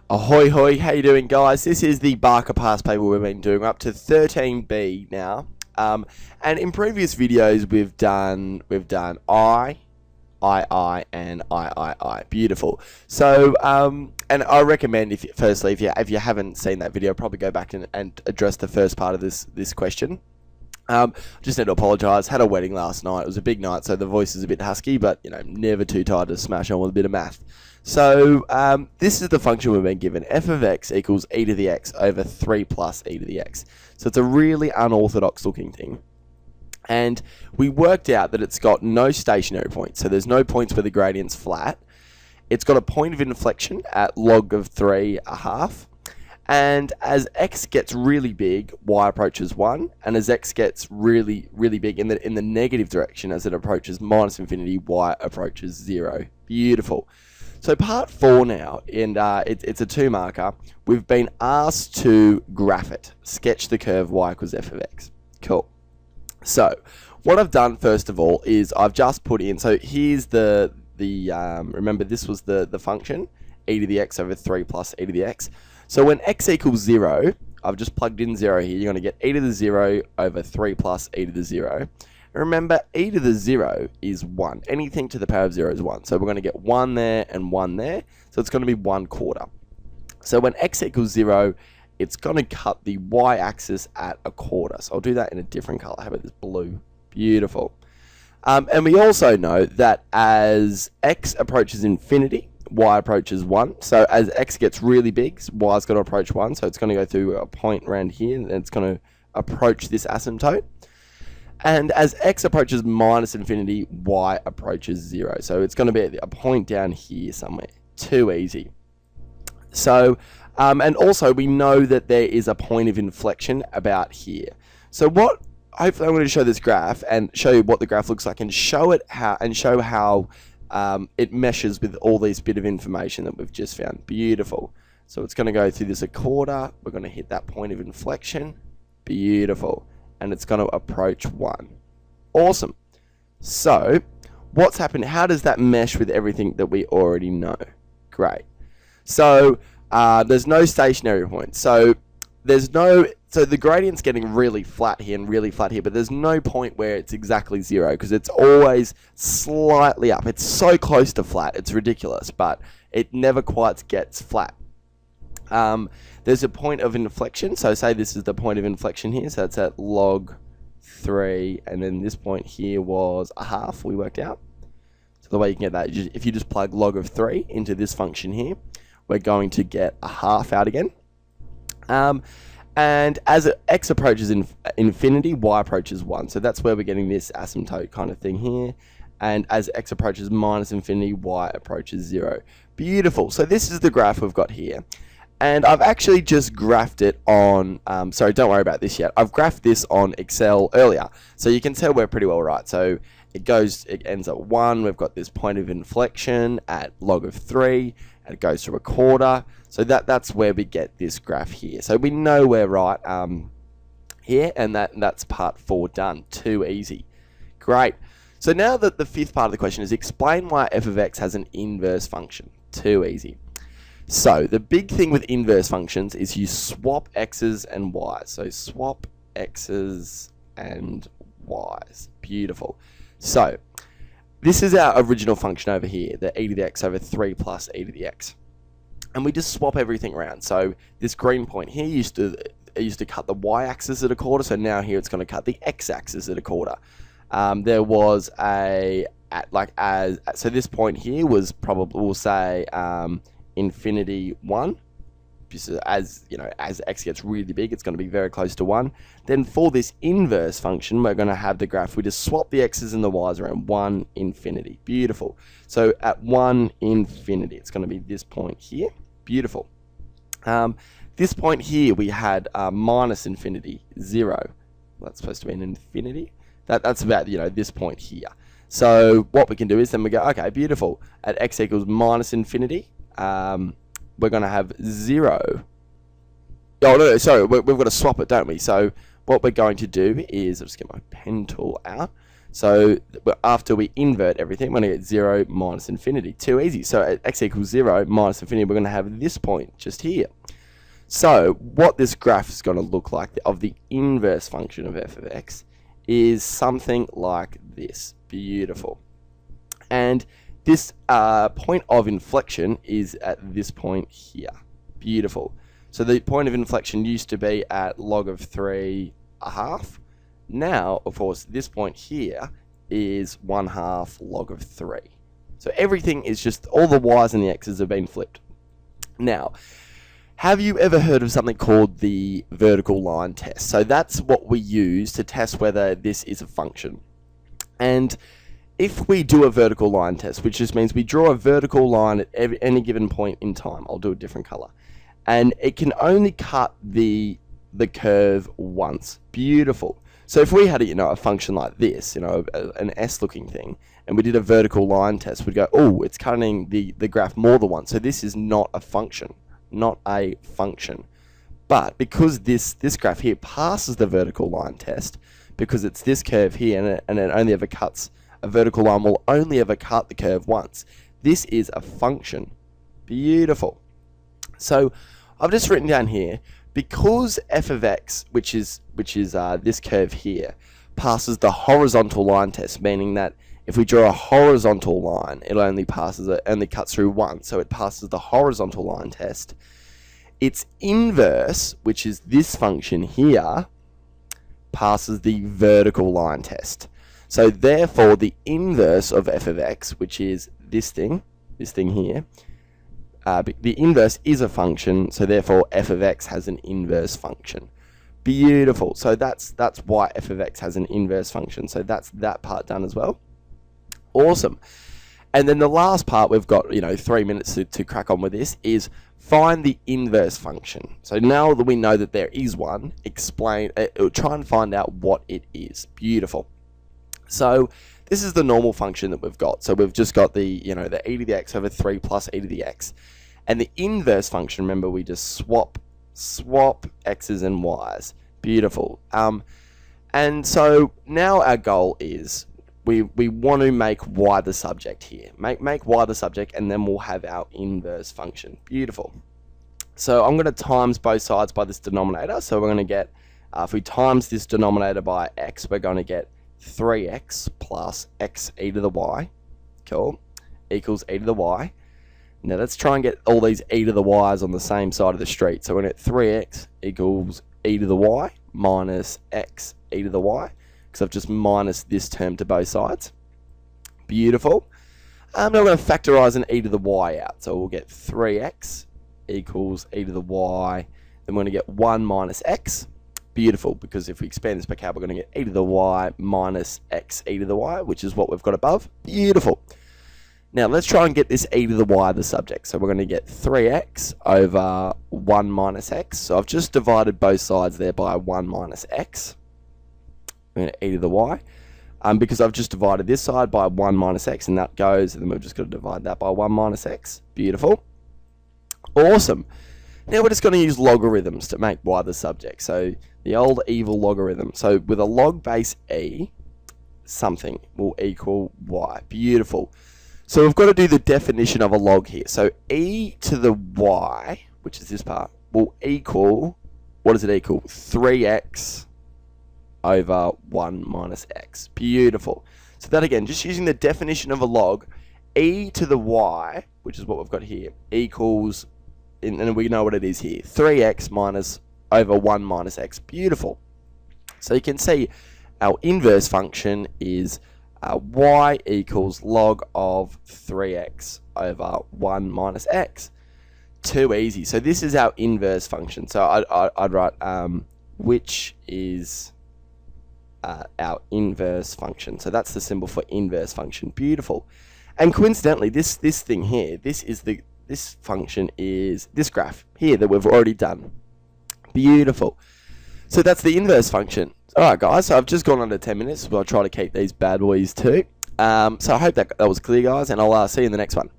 Ahoy hoy, how you doing guys? This is the Barker past paper we've been doing. We're up to 13B now. And in previous videos we've done I, and I. Beautiful. So and I recommend if you haven't seen that video, probably go back and address the first part of this question. Just need to apologise. Had a wedding last night. It was a big night, so the voice is a bit husky, but never too tired to smash on with a bit of math. So this is the function we've been given. F of x equals e to the x over 3 plus e to the x. So it's a really unorthodox looking thing. And we worked out that it's got no stationary points. So there's no points where the gradient's flat. It's got a point of inflection at log of 3.5. And as x gets really big, y approaches 1. And as x gets really, really big in the negative direction, as it approaches minus infinity, y approaches 0. Beautiful. So part 4 now, and it's a 2-marker. We've been asked to graph it, sketch the curve y equals f of x. Cool. So what I've done first of all is I've just put in. So here's the remember this was the function e to the x over 3 plus e to the x. So when x equals 0, I've just plugged in 0 here. You're going to get e to the 0 over 3 plus e to the 0. Remember, e to the 0 is 1. Anything to the power of 0 is 1. So we're going to get 1 there and 1 there. So it's going to be 1/4. So when x equals 0, it's going to cut the y-axis at 1/4. So I'll do that in a different color. How about this blue? Beautiful. And we also know that as x approaches infinity, y approaches 1. So as x gets really big, y's going to approach 1. So it's going to go through a point around here, and it's going to approach this asymptote. And as x approaches minus infinity, y approaches 0. So it's going to be a point down here somewhere. Too easy. So, and also we know that there is a point of inflection about here. So hopefully I'm going to show this graph and show you what the graph looks like and show how it meshes with all these bit of information that we've just found. Beautiful. So it's going to go through this 1/4. We're going to hit that point of inflection. Beautiful. And it's going to approach 1. Awesome. So what's happened? How does that mesh with everything that we already know? Great. So there's no stationary point. So the gradient's getting really flat here and really flat here, but there's no point where it's exactly 0 because it's always slightly up. It's so close to flat, it's ridiculous, but it never quite gets flat. There's a point of inflection, so say this is the point of inflection here, so it's at log 3, and then this point here was 1/2, we worked out. So the way you can get that, if you just plug log of 3 into this function here, we're going to get 1/2 out again. And as x approaches infinity, y approaches 1, so that's where we're getting this asymptote kind of thing here. And as x approaches minus infinity, y approaches 0. Beautiful. So this is the graph we've got here. And I've actually just graphed it on, sorry, don't worry about this yet. I've graphed this on Excel earlier. So you can tell we're pretty well right. So it ends at 1. We've got this point of inflection at log of 3. And it goes to 1/4. So that's where we get this graph here. So we know we're right here. And that's part 4 done. Too easy. Great. So now that the 5th part of the question is explain why f of x has an inverse function. Too easy. So the big thing with inverse functions is you swap x's and y's. So swap x's and y's. Beautiful. So this is our original function over here, the e to the x over 3 plus e to the x. And we just swap everything around. So this green point here used to cut the y-axis at 1/4. So now here it's going to cut the x-axis at 1/4. There was so this point here was probably, we'll say, infinity 1. As x gets really big, it's going to be very close to 1. Then for this inverse function, we're going to have the graph. We just swap the x's and the y's around. 1 infinity. Beautiful. So at 1 infinity, it's going to be this point here. Beautiful. This point here, we had minus infinity, 0. That's supposed to be an infinity. That's about this point here. So what we can do is then we go, okay, beautiful. At x equals minus infinity, we're going to have 0. Oh, no, sorry, we've got to swap it, don't we? So what we're going to do is, I'll just get my pen tool out. So after we invert everything, we're going to get 0 minus infinity. Too easy. So at x equals 0 minus infinity, we're going to have this point just here. So what this graph is going to look like of the inverse function of f of x is something like this. Beautiful. And this point of inflection is at this point here. Beautiful. So the point of inflection used to be at log of 3.5. Now, of course, this point here is 1/2 log of 3. So everything is just, all the y's and the x's have been flipped. Now, have you ever heard of something called the vertical line test? So that's what we use to test whether this is a function. And if we do a vertical line test, which just means we draw a vertical line at any given point in time, I'll do a different color, and it can only cut the curve once. Beautiful. So if we had a function like this, an S-looking thing, and we did a vertical line test, we'd go, oh, it's cutting the graph more than once. So this is not a function, not a function. But because this graph here passes the vertical line test, because it's this curve here, and it only ever cuts, a vertical line will only ever cut the curve once. This is a function. Beautiful. So I've just written down here, because f of x, which is this curve here, passes the horizontal line test, meaning that if we draw a horizontal line, it only cuts through once, so it passes the horizontal line test. Its inverse, which is this function here, passes the vertical line test. So therefore, the inverse of f of x, which is this thing here, the inverse is a function, so therefore f of x has an inverse function. Beautiful. So that's why f of x has an inverse function. So that's that part done as well. Awesome. And then the last part, we've got 3 minutes to crack on with this, is find the inverse function. So now that we know that there is one, try and find out what it is. Beautiful. So this is the normal function that we've got. So we've just got the the e to the x over 3 plus e to the x. And the inverse function, remember, we just swap x's and y's. Beautiful. And so now our goal is we want to make y the subject here. Make y the subject, and then we'll have our inverse function. Beautiful. So I'm going to times both sides by this denominator. So we're going to get, if we times this denominator by x, we're going to get 3x plus x e to the y, cool, equals e to the y. Now let's try and get all these e to the y's on the same side of the street. So we're going to get 3x equals e to the y minus x e to the y, because I've just minus this term to both sides. Beautiful. Now we're going to factorize an e to the y out. So we'll get 3x equals e to the y. Then we're going to get 1 minus x. Beautiful, because if we expand this back out, we're going to get e to the y minus x e to the y, which is what we've got above. Beautiful. Now let's try and get this e to the y the subject. So we're going to get 3x over 1 minus x. So I've just divided both sides there by 1 minus x. We're going to e to the y. Because I've just divided this side by 1 minus x, and that goes, and then we've just got to divide that by 1 minus x. Beautiful. Awesome. Now we're just going to use logarithms to make y the subject. So the old evil logarithm. So with a log base e, something will equal y. Beautiful. So we've got to do the definition of a log here. So e to the y, which is this part, will equal, what does it equal? 3x over 1 minus x. Beautiful. So that again, just using the definition of a log, e to the y, which is what we've got here, equals, and we know what it is here, 3x minus over 1 minus x. Beautiful. So you can see our inverse function is y equals log of 3x over 1 minus x. Too easy. So this is our inverse function. So I'd write which is our inverse function. So that's the symbol for inverse function. Beautiful. And coincidentally, this thing here, this function is this graph here that we've already done. Beautiful. So that's the inverse function. Alright guys, so I've just gone under 10 minutes, but I'll try to keep these bad boys too. So I hope that was clear, guys, and I'll see you in the next one.